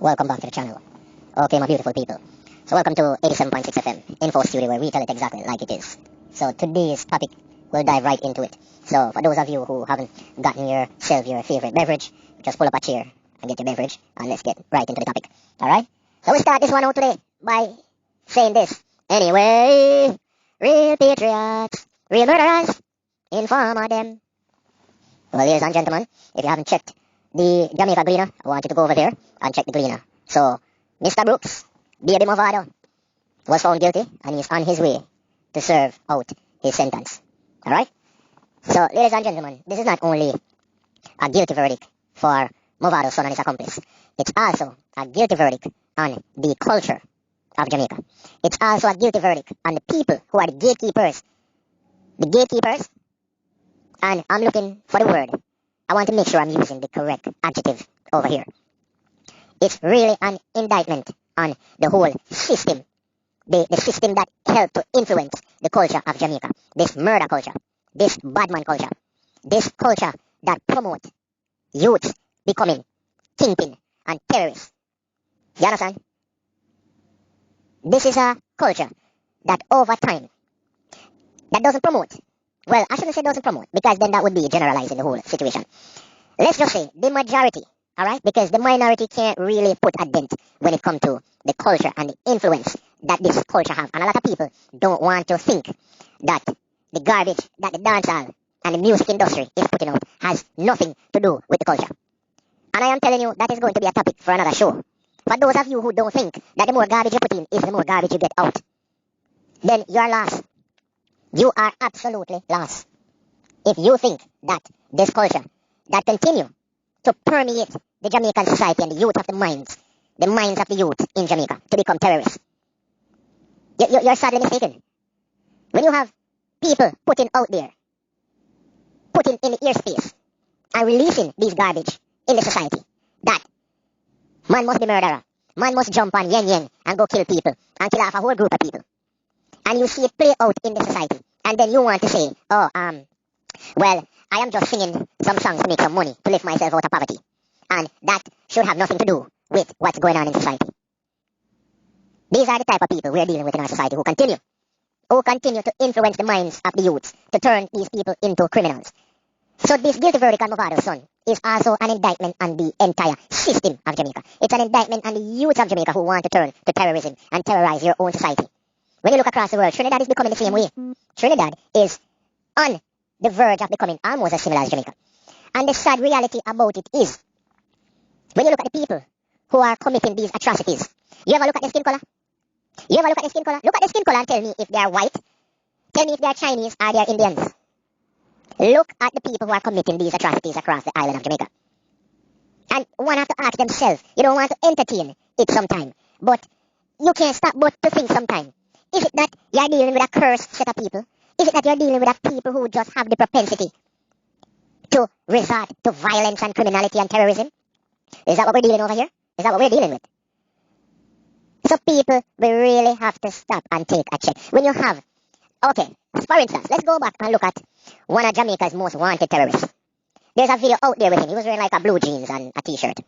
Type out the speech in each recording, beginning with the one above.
Welcome back to the channel. Okay, my beautiful people. So welcome to 87.6 FM Info Studio, where we tell it exactly like it is. So today's topic, we'll dive right into it. So for those of you who haven't gotten yourself your favorite beverage, just pull up a chair and get your beverage, and let's get right into the topic. Alright? So we start this one out today by saying this. Anyway, real patriots, real murderers, inform of them. Well, ladies and gentlemen, if you haven't checked the Jamaica Gleaner, I want you to go over there and check the Gleaner. So, Mr. Brooks, baby Mavado, was found guilty and he's on his way to serve out his sentence. Alright? So, ladies and gentlemen, this is not only a guilty verdict for Mavado's son and his accomplice. It's also a guilty verdict on the culture of Jamaica. It's also a guilty verdict on the people who are the gatekeepers. The gatekeepers, and I'm looking for the word. I want to make sure I'm using the correct adjective over here. It's really an indictment on the whole system. The system that helped to influence the culture of Jamaica. This murder culture. This badman culture. This culture that promotes youths becoming kingpin and terrorists. You understand? This is a culture that over time, that doesn't promote. Well, I shouldn't say doesn't promote, because then that would be generalizing the whole situation. Let's just say the majority, alright? Because the minority can't really put a dent when it comes to the culture and the influence that this culture have. And a lot of people don't want to think that the garbage that the dancehall and the music industry is putting out has nothing to do with the culture. And I am telling you, that is going to be a topic for another show. For those of you who don't think that the more garbage you put in is the more garbage you get out, then you're lost. You are absolutely lost. If you think that this culture that continue to permeate the Jamaican society and the youth of the minds of the youth in Jamaica to become terrorists, you're sadly mistaken. When you have people putting out there, putting in the airspace and releasing these garbage in the society, that man must be murderer, man must jump on yen and go kill people and kill off a whole group of people, and you see it play out in the society, and then you want to say, well, I am just singing some songs to make some money, to lift myself out of poverty, and that should have nothing to do with what's going on in society. These are the type of people we're dealing with in our society who continue to influence the minds of the youths to turn these people into criminals. So this guilty verdict on Mavado's son is also an indictment on the entire system of Jamaica. It's an indictment on the youths of Jamaica who want to turn to terrorism and terrorize your own society. When you look across the world, Trinidad is becoming the same way. Trinidad is on the verge of becoming almost as similar as Jamaica. And the sad reality about it is, when you look at the people who are committing these atrocities, you ever look at the skin color? You ever look at the skin color? Look at the skin color and tell me if they are white. Tell me if they are Chinese or they are Indians. Look at the people who are committing these atrocities across the island of Jamaica. And one have to ask themselves, you don't want to entertain it sometime, but you can't stop but to think sometime. Is it that you're dealing with a cursed set of people? Is it that you're dealing with a people who just have the propensity to resort to violence and criminality and terrorism? Is that what we're dealing over here? Is that what we're dealing with? So people, we really have to stop and take a check. When you have, okay, for instance, let's go back and look at one of Jamaica's most wanted terrorists. There's a video out there with him. He was wearing like a blue jeans and a t-shirt.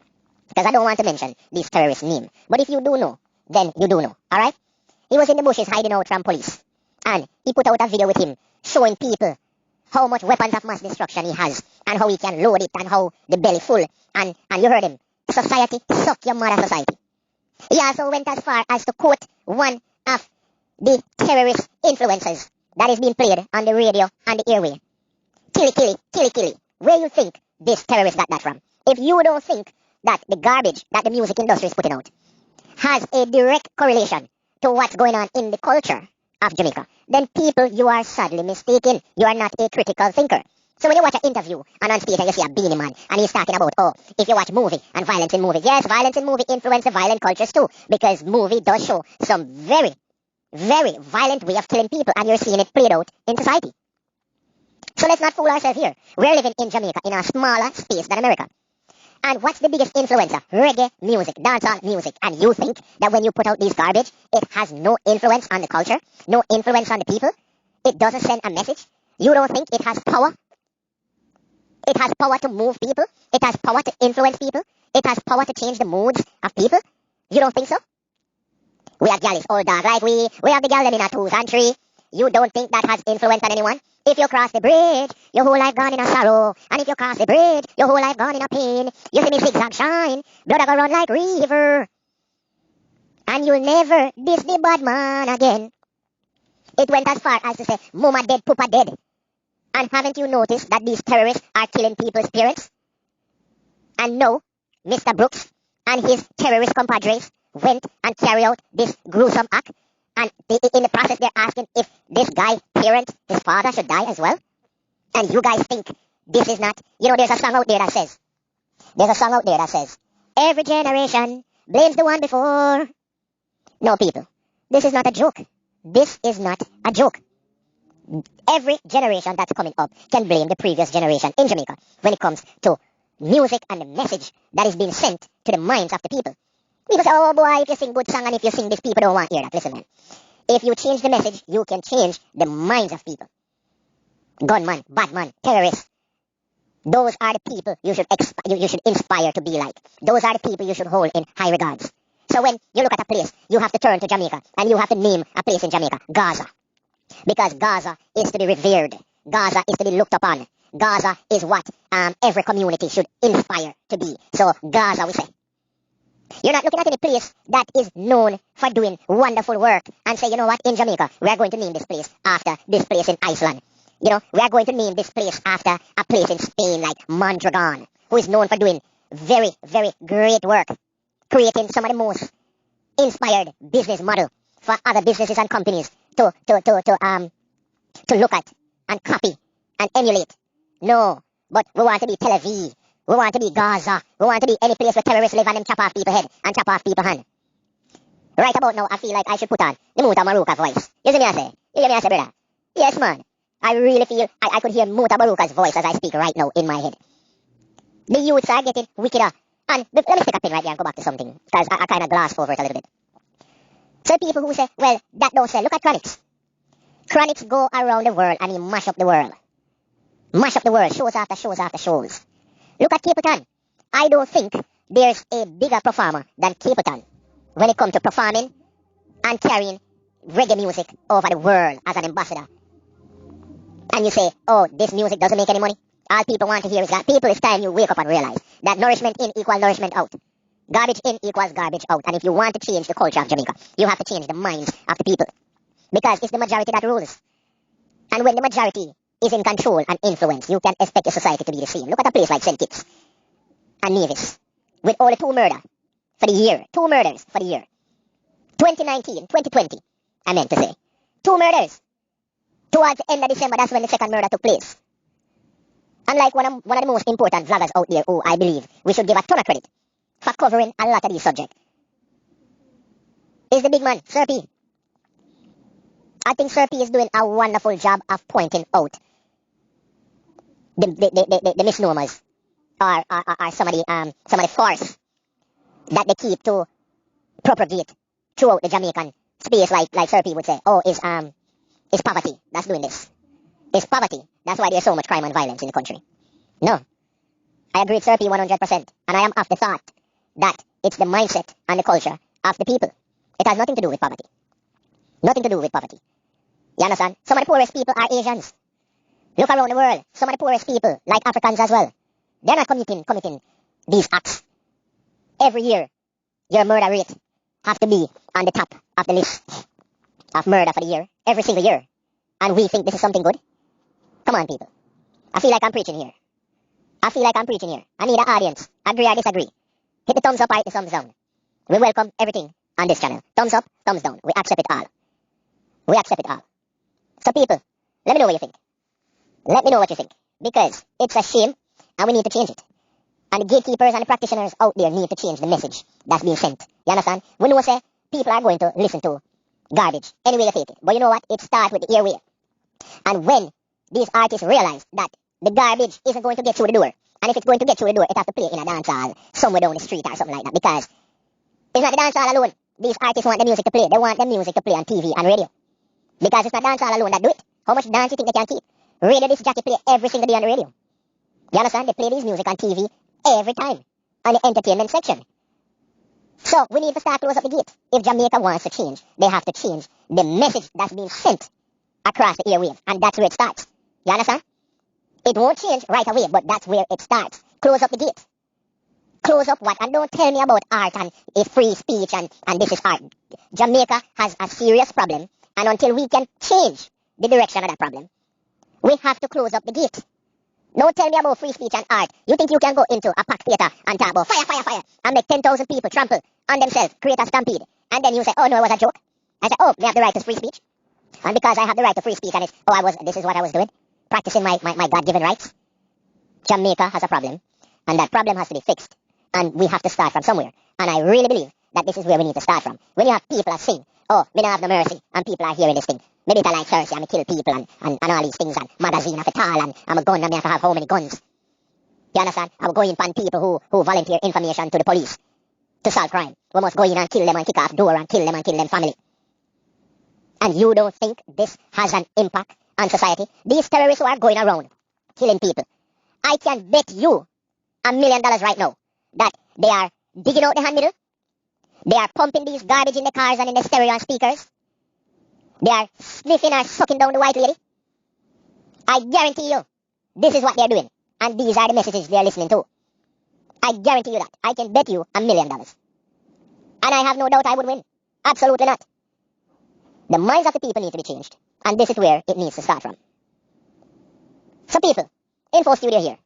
Because I don't want to mention this terrorist's name. But if you do know, then you do know. Alright? He was in the bushes hiding out from police. And he put out a video with him showing people how much weapons of mass destruction he has and how he can load it and how the belly full. And you heard him. Society, suck your mother society. He also went as far as to quote one of the terrorist influencers that is being played on the radio and the airway. Killy. Where you think this terrorist got that from? If you don't think that the garbage that the music industry is putting out has a direct correlation to what's going on in the culture of Jamaica, then people, you are sadly mistaken. You are not a critical thinker. So when you watch an interview and on stage and you see a beanie man and he's talking about, if you watch movie and violence in movie, yes, violence in movie influence the violent cultures too, because movie does show some very, very violent way of killing people, and you're seeing it played out in society. So let's not fool ourselves here. We're living in Jamaica in a smaller space than America. And what's the biggest influencer? Reggae music, dancehall music. And you think that when you put out these garbage, it has no influence on the culture, no influence on the people? It doesn't send a message? You don't think it has power? It has power to move people? It has power to influence people? it has power to change the moods of people? You don't think so? We have gals old dog like we have the gal them in a 2s and 3. You don't think that has influence on anyone? If you cross the bridge, your whole life gone in a sorrow. And if you cross the bridge, your whole life gone in a pain. You see me zigzag shine, blood a go run like river. And you'll never diss the bad man again. It went as far as to say, Mama dead, Papa dead. And haven't you noticed that these terrorists are killing people's parents? And no, Mr. Brooks and his terrorist compadres went and carried out this gruesome act. And in the process, they're asking if this guy's parent, his father, should die as well. And you guys think this is not... there's a song out there that says, every generation blames the one before. No, people, this is not a joke. This is not a joke. Every generation that's coming up can blame the previous generation in Jamaica when it comes to music and the message that is being sent to the minds of the people. People say, oh boy, if you sing good song and if you sing this, people don't want to hear that. Listen, man. If you change the message, you can change the minds of people. Gunman, badman, terrorists. Those are the people you should inspire to be like. Those are the people you should hold in high regards. So when you look at a place, you have to turn to Jamaica and you have to name a place in Jamaica, Gaza. Because Gaza is to be revered. Gaza is to be looked upon. Gaza is what every community should inspire to be. So Gaza, we say. You're not looking at any place that is known for doing wonderful work and say, you know what, in Jamaica, we are going to name this place after this place in Iceland. We are going to name this place after a place in Spain like Mondragon, who is known for doing very, very great work, creating some of the most inspired business model for other businesses and companies to look at and copy and emulate. No, but we want to be Tel Aviv. We want to be Gaza. We want to be any place where terrorists live and them chop off people's head and chop off people's hand. Right about now, I feel like I should put on the Muta Maruka voice. You see me I say? You hear me I say, brother? Yes, man. I really feel I could hear Muta Maruka's voice as I speak right now in my head. The youths are getting wickeder. And let me stick a pin right here and go back to something, because I kind of glossed over it a little bit. So people who say, well, that don't say, look at Chronix. Chronix go around the world and he mash up the world. Mash up the world, shows after shows after shows. Look at Capleton. I don't think there's a bigger performer than Capleton when it comes to performing and carrying reggae music over the world as an ambassador. And you say, oh, this music doesn't make any money. All people want to hear is that. People, it's time you wake up and realize that nourishment in equals nourishment out. Garbage in equals garbage out. And if you want to change the culture of Jamaica, you have to change the minds of the people. Because it's the majority that rules. And when the majority is in control and influence, you can expect your society to be the same. Look at a place like St. Kitts and Nevis with only 2 murders for the year. 2 murders for the year. 2019, 2020, I meant to say. 2 murders. Towards the end of December, that's when the second murder took place. Unlike one of the most important vloggers out there who I believe we should give a ton of credit for covering a lot of these subjects, is the big man, Sir P. I think Sir P is doing a wonderful job of pointing out the misnomers or some of the force that they keep to propagate throughout the Jamaican space, like Sir P would say, oh, it's poverty that's doing this. It's poverty. That's why there's so much crime and violence in the country. No. I agree with Sir P 100%. And I am of the thought that it's the mindset and the culture of the people. It has nothing to do with poverty. Nothing to do with poverty. You understand? Some of the poorest people are Asians. Look around the world. Some of the poorest people, like Africans as well, they're not committing these acts. Every year, your murder rate have to be on the top of the list of murder for the year. Every single year. And we think this is something good? Come on, people. I feel like I'm preaching here. I need an audience. Agree or disagree. Hit the thumbs up or hit the thumbs down. We welcome everything on this channel. Thumbs up, thumbs down. We accept it all. So people, let me know what you think. Let me know what you think. Because it's a shame and we need to change it. And the gatekeepers and the practitioners out there need to change the message that's being sent. You understand? We know say people are going to listen to garbage any way you take it. But you know what? It starts with the airway. And when these artists realize that the garbage isn't going to get through the door, and if it's going to get through the door, it has to play in a dance hall somewhere down the street or something like that. Because it's not the dance hall alone. These artists want the music to play. They want the music to play on TV and radio. Because it's not dance hall alone that do it. How much dance you think they can keep? Radio disc jockey play every single day on the radio. You understand? They play these music on TV every time. on the entertainment section. So we need to start close up the gate. If Jamaica wants to change, they have to change the message that's being sent across the airwaves. And that's where it starts. You understand? It won't change right away, but that's where it starts. Close up the gate. Close up what? And don't tell me about art and a free speech and this is art. Jamaica has a serious problem, and until we can change the direction of that problem, we have to close up the gate. Don't tell me about free speech and art. You think you can go into a packed theater and talk about fire, fire, fire, and make 10,000 people trample on themselves, create a stampede, and then you say, oh no, it was a joke. I say, oh, we have the right to free speech. And because I have the right to free speech and this is what I was doing, practicing my God-given rights. Jamaica has a problem, and that problem has to be fixed. And we have to start from somewhere. And I really believe that this is where we need to start from. When you have people that sing, oh, me don't have no mercy, and people are hearing this thing. Maybe it's like Cersei, and kill people, and all these things, and magazine of it all, and I'm a gun, and me have to have how many guns? You understand? I will go in upon people who volunteer information to the police to solve crime. We must go in and kill them and kick off door and kill them family. And you don't think this has an impact on society? These terrorists who are going around killing people, I can bet you $1 million right now that they are digging out the hand middle. They are pumping these garbage in the cars and in the stereo and speakers. They are sniffing or sucking down the white lady. I guarantee you, this is what they're doing. And these are the messages they're listening to. I guarantee you that. I can bet you $1 million. And I have no doubt I would win. Absolutely not. The minds of the people need to be changed. And this is where it needs to start from. So people, Info Studio here.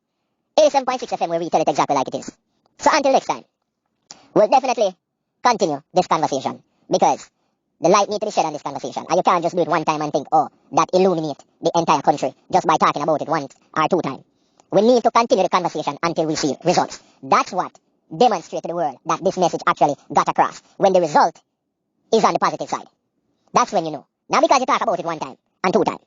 87.6 FM where we tell it exactly like it is. So until next time, we'll definitely continue this conversation. Because the light needs to be shed on this conversation. And you can't just do it one time and think, oh, that illuminate the entire country just by talking about it once or two times. We need to continue the conversation until we see results. That's what demonstrates to the world that this message actually got across. When the result is on the positive side. That's when you know. Not because you talk about it one time and two times.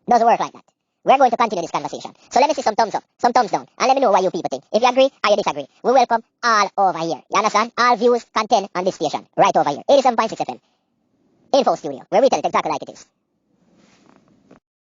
Doesn't work like that. We're going to continue this conversation. So let me see some thumbs up, some thumbs down, and let me know what you people think. If you agree or you disagree, we welcome all over here. You understand? All views, content on this station, right over here. 87.6 FM. Info Studio, where we tell it exactly like it is.